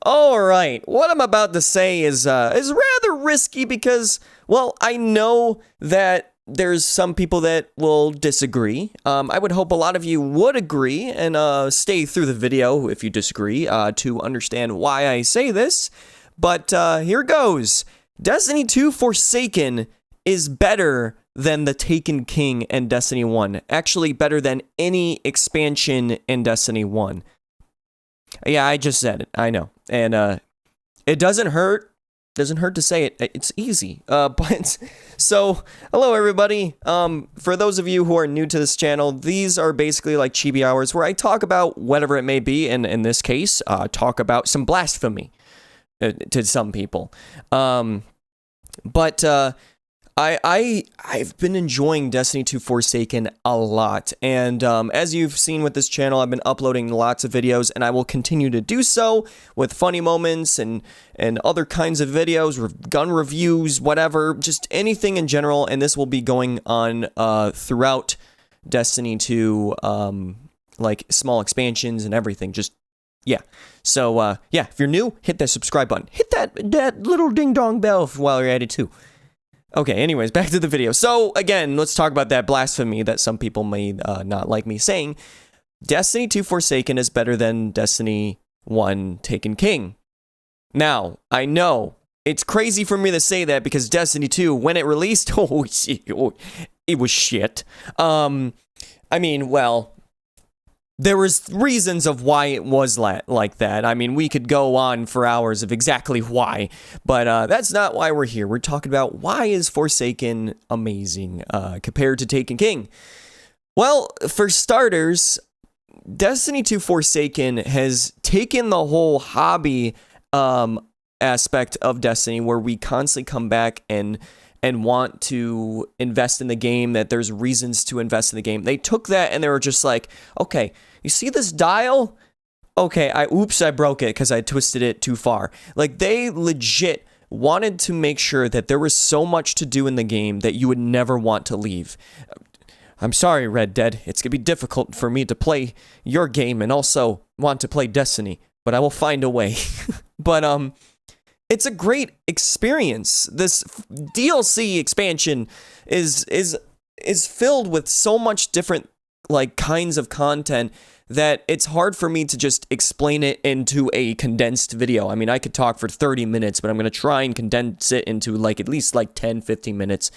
Alright, what I'm about to say is rather risky because, well, I know that there's some people that will disagree. I would hope a lot of you would agree and stay through the video if you disagree to understand why I say this. But here goes. Destiny 2 Forsaken is better than the Taken King and Destiny 1. Actually, better than any expansion in Destiny 1. Yeah, I just said it. I know. And it doesn't hurt. Doesn't hurt to say it. It's easy. But so, hello everybody. For those of you who are new to this channel, these are basically like Chibi hours where I talk about whatever it may be, and in this case, talk about some blasphemy to some people. I've been enjoying Destiny 2 Forsaken a lot, and as you've seen with this channel, I've been uploading lots of videos, and I will continue to do so with funny moments and other kinds of videos, gun reviews, whatever, just anything in general, and this will be going on throughout Destiny 2, like small expansions and everything, just, yeah. So, yeah, if you're new, hit that subscribe button. Hit that little ding-dong bell while you're at it, too. Okay, anyways, back to the video. So, again, let's talk about that blasphemy that some people may not like me saying. Destiny 2 Forsaken is better than Destiny 1 Taken King. Now, I know, it's crazy for me to say that because Destiny 2, when it released, it was shit. I mean, well, there was reasons of why it was like that. I mean, we could go on for hours of exactly why, but that's not why we're here. We're talking about why is Forsaken amazing compared to Taken King. Well, for starters, Destiny 2 Forsaken has taken the whole hobby aspect of Destiny where we constantly come back and want to invest in the game, that there's reasons to invest in the game. They took that and they were just like, okay, you see this dial? Okay, I broke it because I twisted it too far. Like, they legit wanted to make sure that there was so much to do in the game that you would never want to leave. I'm sorry, Red Dead. It's going to be difficult for me to play your game and also want to play Destiny, but I will find a way. But, it's a great experience. This DLC expansion is filled with so much different like kinds of content that it's hard for me to just explain it into a condensed video. I mean, I could talk for 30 minutes, but I'm going to try and condense it into like at least like 10-15 minutes.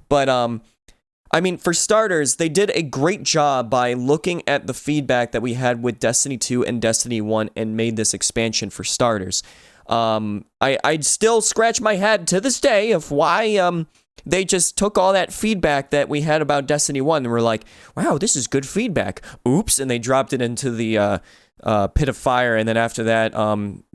But I mean, for starters, they did a great job by looking at the feedback that we had with Destiny 2 and Destiny 1 and made this expansion for starters. I'd still scratch my head to this day of why, they just took all that feedback that we had about Destiny 1 and were like, wow, this is good feedback. Oops, and they dropped it into the, pit of fire, and then after that,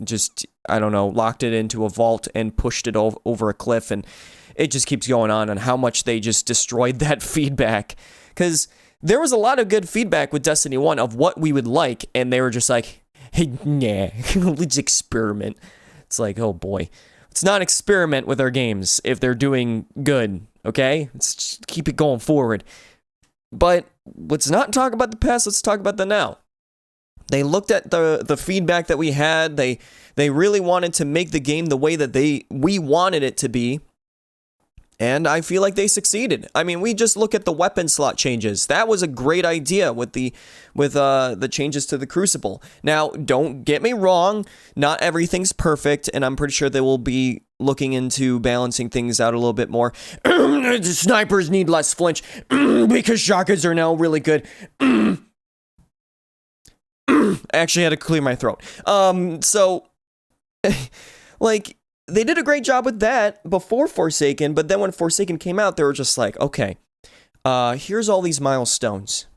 just, I don't know, locked it into a vault and pushed it over a cliff, and it just keeps going on how much they just destroyed that feedback. Because there was a lot of good feedback with Destiny 1 of what we would like, and they were just like, hey, nah, let's experiment. It's like, oh boy. Let's not experiment with our games if they're doing good, okay? Let's just keep it going forward. But let's not talk about the past, let's talk about the now. They looked at the feedback that we had. They really wanted to make the game the way that we wanted it to be. And I feel like they succeeded. I mean, we just look at the weapon slot changes. That was a great idea with the changes to the Crucible. Now, don't get me wrong, not everything's perfect, and I'm pretty sure they will be looking into balancing things out a little bit more. The snipers need less flinch because shotguns are now really good. I actually had to clear my throat. So, like, they did a great job with that before Forsaken, but then when Forsaken came out, they were just like, okay, here's all these milestones.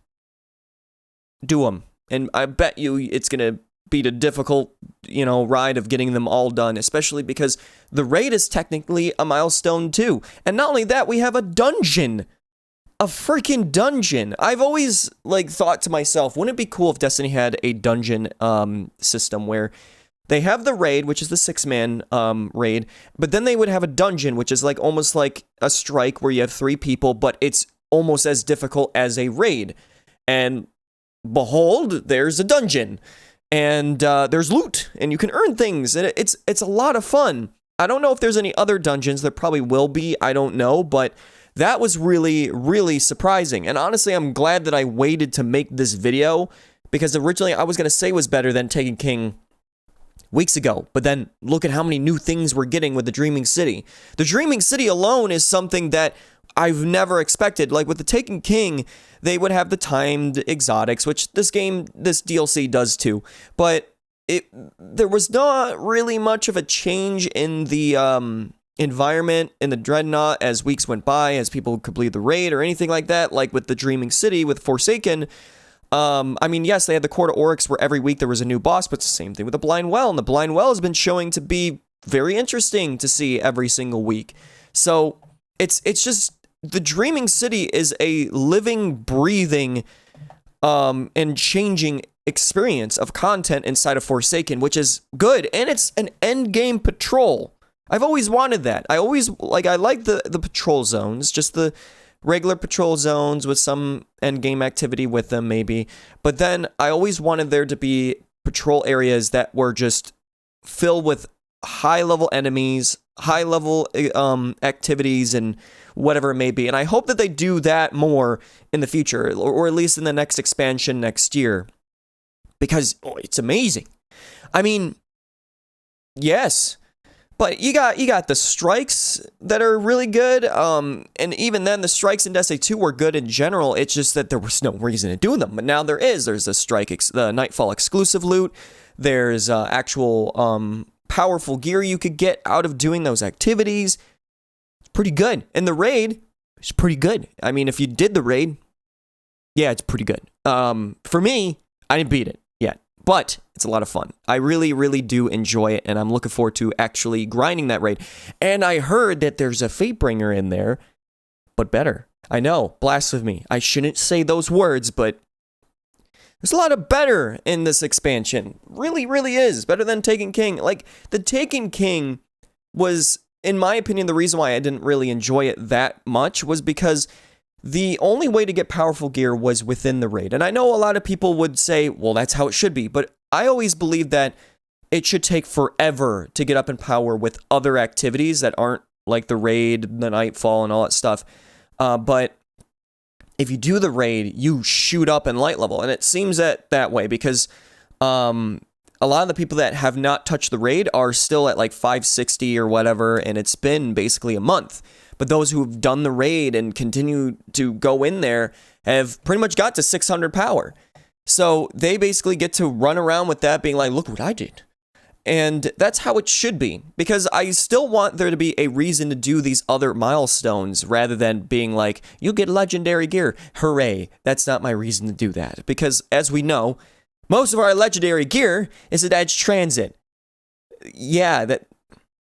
Do them. And I bet you it's going to be the difficult, ride of getting them all done, especially because the raid is technically a milestone too. And not only that, we have a dungeon. A freaking dungeon. I've always, thought to myself, wouldn't it be cool if Destiny had a dungeon system where they have the raid, which is the 6-man raid, but then they would have a dungeon, which is almost like a strike where you have 3 people, but it's almost as difficult as a raid. And behold, there's a dungeon. and there's loot, and you can earn things, and it's a lot of fun. I don't know if there's any other dungeons. There probably will be. I don't know, but that was really, really surprising. And honestly, I'm glad that I waited to make this video, because originally I was going to say it was better than Taken King weeks ago. But then look at how many new things we're getting with the Dreaming City. The Dreaming City alone is something that I've never expected. Like with the Taken King, they would have the timed exotics, which this DLC does too. But there was not really much of a change in the environment in the Dreadnought as weeks went by, as people complete the raid or anything like that. Like with the Dreaming City with Forsaken, I mean, yes, they had the Court of Oryx where every week there was a new boss, but it's the same thing with the Blind Well, and the Blind Well has been showing to be very interesting to see every single week. So it's just, the Dreaming City is a living, breathing, and changing experience of content inside of Forsaken, which is good, and it's an end game patrol. I've always wanted that. I like the patrol zones, just the regular patrol zones with some end game activity with them maybe, but then I always wanted there to be patrol areas that were just filled with high level enemies, high level activities, and whatever it may be. And I hope that they do that more in the future, or at least in the next expansion next year, because it's amazing. I mean, yes, but you got the strikes that are really good, and even then the strikes in Destiny 2 were good in general. It's just that there was no reason to do them, but now there's a strike, the Nightfall exclusive loot. There's actual powerful gear you could get out of doing those activities. It's pretty good, and the raid is pretty good. I mean, if you did the raid, yeah, it's pretty good. For me, I didn't beat it yet, but it's a lot of fun. I really, really do enjoy it, and I'm looking forward to actually grinding that raid. And I heard that there's a Fatebringer in there, but better. I know, blasphemy. I shouldn't say those words, but there's a lot of better in this expansion. Really, really is. Better than Taken King. Like, the Taken King was, in my opinion, the reason why I didn't really enjoy it that much was because the only way to get powerful gear was within the raid. And I know a lot of people would say, well, that's how it should be. But I always believe that it should take forever to get up in power with other activities that aren't like the raid, the Nightfall, and all that stuff. But if you do the raid, you shoot up in light level. And it seems that way because a lot of the people that have not touched the raid are still at like 560 or whatever. And it's been basically a month. But those who've done the raid and continue to go in there have pretty much got to 600 power. So they basically get to run around with that being like, look what I did. And that's how it should be. Because I still want there to be a reason to do these other milestones rather than being like, you'll get legendary gear. Hooray. That's not my reason to do that. Because as we know, most of our legendary gear is at Edge Transit. Yeah,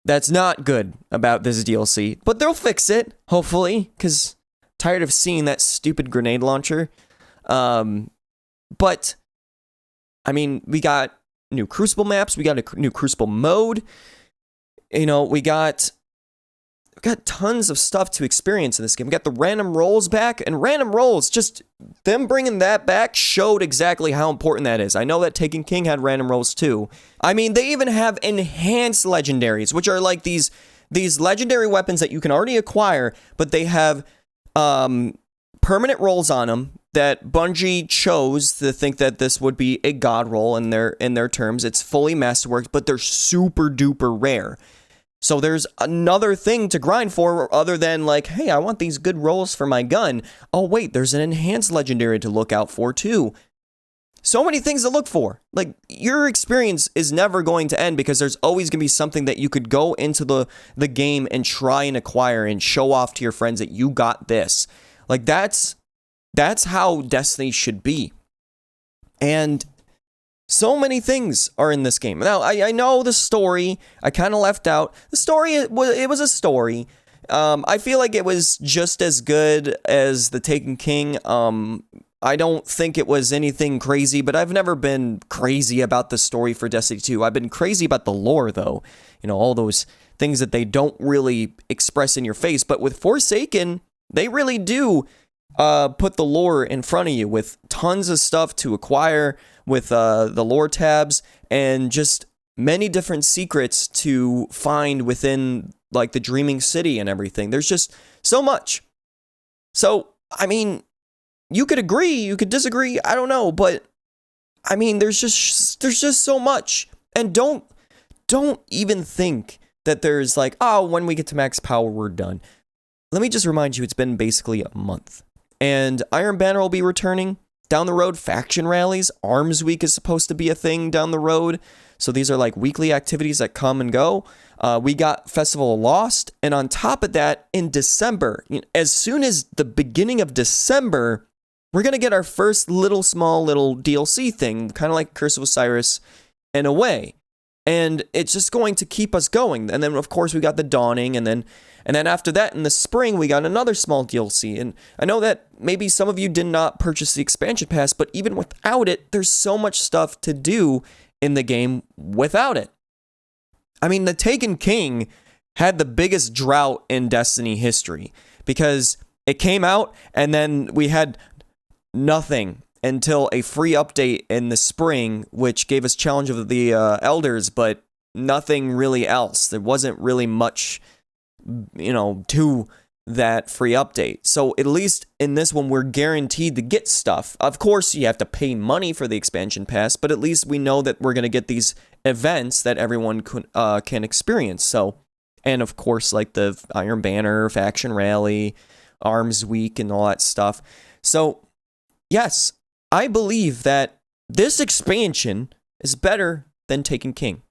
that's not good about this DLC, but they'll fix it, hopefully, because tired of seeing that stupid grenade launcher. But, I mean, we got new Crucible maps, we got a new Crucible mode, you know, we got tons of stuff to experience in this game. We got the random rolls back, and random rolls, just them bringing that back showed exactly how important that is. I know that Taken King had random rolls too. I mean, they even have enhanced legendaries, which are like these legendary weapons that you can already acquire, but they have permanent rolls on them that Bungie chose to think that this would be a god roll in their terms. It's fully masterworked, but they're super duper rare. So there's another thing to grind for other than like, hey, I want these good rolls for my gun. Oh, wait, there's an enhanced legendary to look out for too. So many things to look for. Like, your experience is never going to end because there's always going to be something that you could go into the game and try and acquire and show off to your friends that you got this. Like, that's how Destiny should be. And so many things are in this game. Now, I know the story, I kind of left out. The story, it was a story. I feel like it was just as good as the Taken King. I don't think it was anything crazy, but I've never been crazy about the story for Destiny 2. I've been crazy about the lore, though. You know, all those things that they don't really express in your face. But with Forsaken, they really do put the lore in front of you with tons of stuff to acquire, with the lore tabs and just many different secrets to find within like the Dreaming City and everything. There's just so much. So, I mean, you could agree, you could disagree, I don't know, but I mean, there's just so much. And don't even think that there's like, oh, when we get to max power, we're done. Let me just remind you, it's been basically a month. And Iron Banner will be returning down the road. Faction rallies, Arms Week is supposed to be a thing down the road. So these are like weekly activities that come and go. We got Festival of Lost. And on top of that, in December, as soon as the beginning of December, we're going to get our first small little DLC thing, kind of like Curse of Osiris in a way. And it's just going to keep us going. And then, of course, we got the Dawning. And then after that, in the spring, we got another small DLC. And I know that maybe some of you did not purchase the expansion pass, but even without it, there's so much stuff to do in the game without it. I mean, the Taken King had the biggest drought in Destiny history because it came out and then we had nothing until a free update in the spring, which gave us Challenge of the Elders, but nothing really else. There wasn't really much, to that free update. So at least in this one, we're guaranteed to get stuff. Of course, you have to pay money for the expansion pass, but at least we know that we're going to get these events that everyone can experience. So, and of course, like the Iron Banner, Faction Rally, Arms Week, and all that stuff. So, yes, I believe that this expansion is better than Taken King.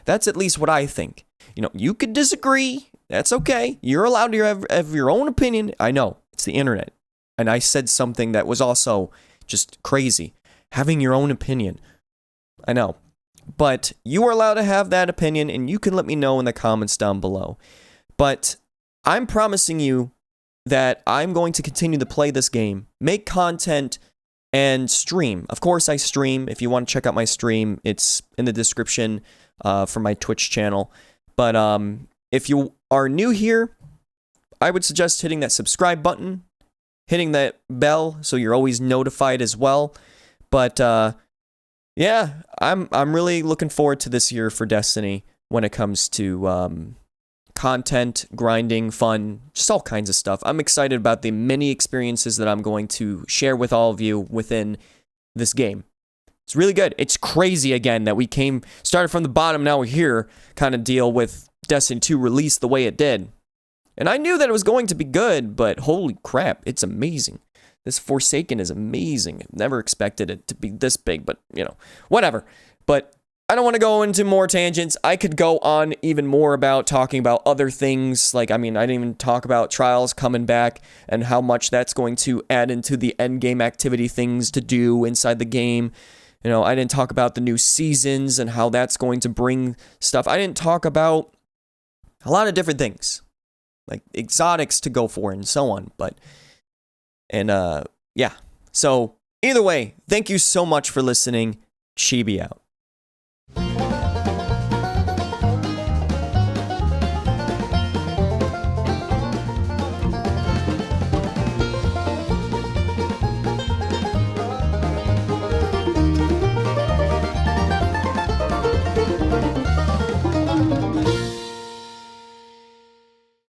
That's at least what I think. You could disagree. That's okay. You're allowed to have your own opinion. I know. It's the internet. And I said something that was also just crazy. Having your own opinion. I know. But you are allowed to have that opinion, and you can let me know in the comments down below. But I'm promising you that I'm going to continue to play this game, make content, and stream. Of course, I stream. If you want to check out my stream, it's in the description for my Twitch channel. But if you are new here, I would suggest hitting that subscribe button, hitting that bell so you're always notified as well. But yeah, I'm really looking forward to this year for Destiny when it comes to content, grinding, fun, just all kinds of stuff. I'm excited about the many experiences that I'm going to share with all of you within this game. It's really good. It's crazy again that we started from the bottom, now we're here kind of deal with Destiny 2 release the way it did. And I knew that it was going to be good, but holy crap, it's amazing. This Forsaken is amazing. Never expected it to be this big, but whatever. But I don't want to go into more tangents. I could go on even more about talking about other things. Like, I didn't even talk about Trials coming back and how much that's going to add into the end game activity things to do inside the game. I didn't talk about the new seasons and how that's going to bring stuff. I didn't talk about a lot of different things, like exotics to go for and so on. Yeah. So either way, thank you so much for listening. Chibi out.